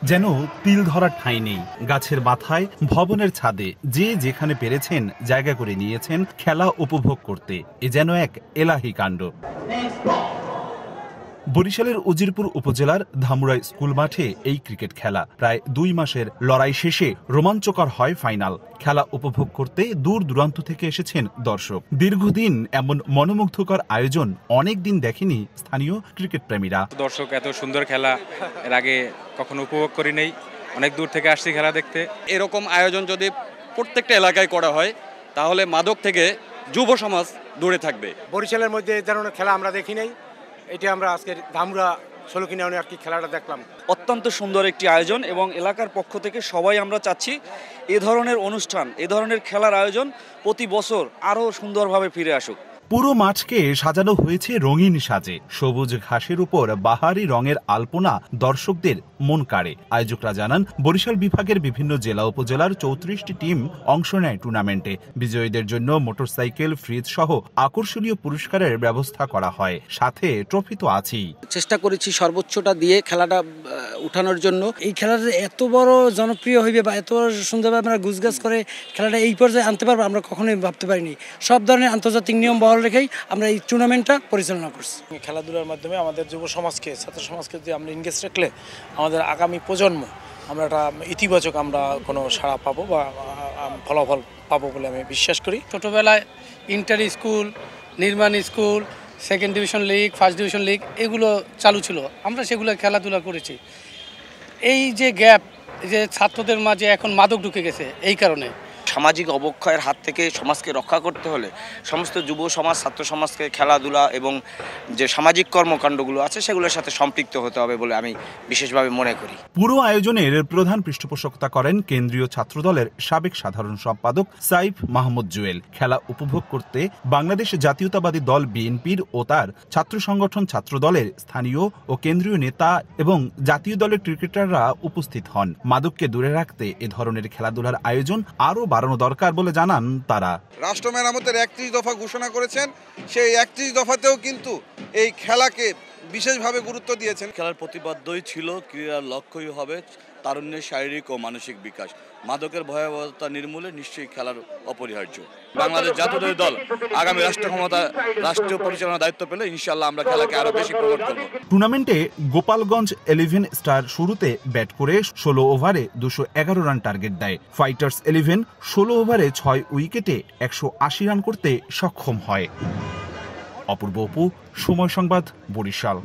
যেন তিল ধরার ঠাঁই নেই। গাছের মাথায়, ভবনের ছাদে যে যেখানে পেরেছেন জায়গা করে নিয়েছেন খেলা উপভোগ করতে। এ যেন এক এলাহি কাণ্ড। বরিশালের উজিরপুর উপজেলার ধামুরাই স্কুল মাঠে এই ক্রিকেট খেলা। প্রায় 2 মাসের লড়াই শেষে রোমাঞ্চকর হয় ফাইনাল। খেলা উপভোগ করতে দূর দূরান্ত থেকে এসেছেন দর্শক। দীর্ঘদিন এমন মনোমুগ্ধকর আয়োজন অনেক দিন দেখেনি স্থানীয় ক্রিকেট প্রেমীরা। দর্শক এত সুন্দর খেলা এর আগে কখনো উপভোগ করি নাই। অনেক দূর থেকে আসছি খেলা দেখতে। এরকম আয়োজন যদি প্রত্যেকটা এলাকায় করা হয় তাহলে মাদক থেকে যুব সমাজ দূরে থাকবে। বরিশালের মধ্যে এই ধরনের খেলা আমরা দেখি নাই। এটা আমরা আজকে ধামুরা 16 কিনে আর কি খেলাটা দেখলাম। অত্যন্ত সুন্দর একটি আয়োজন এবং এলাকার পক্ষ থেকে সবাই আমরা চাচ্ছি এ ধরনের অনুষ্ঠান, এ ধরনের খেলার আয়োজন প্রতি বছর আরও সুন্দরভাবে ফিরে আসুক। পুরো মাঠকে সাজানো হয়েছে রঙিন সাজে। সবুজ ঘাসের উপর বাহারি রঙের আলপনা দর্শকদের মন কাড়ে। আয়োজকরা জানান, বরিশাল বিভাগের বিভিন্ন জেলা উপজেলার 34টি টিম অংশ নেয় টুর্নামেন্টে। বিজয়ীদের জন্য মোটরসাইকেল, ফ্রিজ সহ আকর্ষণীয় পুরস্কারের ব্যবস্থা করা হয়। সাথে ট্রফি তো আছেই। চেষ্টা করেছি সর্বোচ্চটা দিয়ে খেলাটা উঠানোর জন্য। এই খেলাটা এত বড় জনপ্রিয় হইবে বা এত সুন্দরভাবে আমরা গুজগাছ করে খেলাটা এই পর্যায়ে আনতে পারবো আমরা কখনোই ভাবতে পারিনি। সব ধরনের আন্তর্জাতিক নিয়ম বহাল রেখেই আমরা এই টুর্নামেন্টটা পরিচালনা করছি। খেলাধুলার মাধ্যমে আমাদের যুব সমাজকে, ছাত্র সমাজকে যদি আমরা এনগেজ রাখলে আমাদের আগামী প্রজন্ম আমরা একটা ইতিবাচক আমরা কোনো সাড়া পাবো বা ফলাফল পাবো বলে আমি বিশ্বাস করি। ছোটোবেলায় ইন্টার স্কুল, নির্মাণ school, second division league, first division league এগুলো চালু ছিল, আমরা সেগুলো খেলাধুলা করেছি। এই যে গ্যাপ, যে ছাত্রদের মাঝে এখন মাদক ঢুকে গেছে, এই কারণে সামাজিক অবক্ষয়ের হাত থেকে সমাজকে রক্ষা করতে হলে সমস্ত যুব সমাজ, ছাত্র সমাজকে খেলাধুলা এবং যে সামাজিক কর্মকাণ্ডগুলো আছে সেগুলোর সাথে সম্পৃক্ত হতে হবে বলে আমি বিশেষভাবে মনে করি। পুরো আয়োজনের প্রধান পৃষ্ঠপোষকতা করেন কেন্দ্রীয় ছাত্রদলের সাবেক সাধারণ সম্পাদক সাইফ মাহমুদ জুয়েল। খেলা উপভোগ করতে বাংলাদেশ জাতীয়তাবাদী দল বিএনপির ও তার ছাত্র সংগঠন ছাত্রদলের স্থানীয় ও কেন্দ্রীয় নেতা এবং জাতীয় দলের ক্রিকেটাররা উপস্থিত হন। মাদককে দূরে রাখতে এ ধরনের খেলাধুলার আয়োজন আরও বাড়ানো দরকার বলে জানান তারা। রাষ্ট্র মেরামতের 31 দফা ঘোষণা করেছেন, সেই 31 দফাতেও কিন্তু এই খেলাকে বিশেষভাবে গুরুত্ব দিয়েছেন। খেলার প্রতিপাদ্যই ছিল ক্রীড়ার লক্ষ্যই হবে তারুণ্যের শারীরিক ও মানসিক বিকাশ। মাদকের ভয়াবহতা নির্মূলে নিশ্চয়ই খেলার অপরিহার্য। বাংলাদেশ জাতীয় দল আগামী রাষ্ট্রীয় পরিচালনার দায়িত্ব পেলে ইনশাআল্লাহ আমরা খেলাকে আরো বেশি প্রমোট করব। টুর্নামেন্টে গোপালগঞ্জ 11 স্টার শুরুতে ব্যাট করে 16 ওভারে 211 রান টার্গেট দেয়। ফাইটার্স 11 16 ওভারে 6 উইকেটে 180 রান করতে সক্ষম হয়। অপূর্ব অপু, সময় সংবাদ, বরিশাল।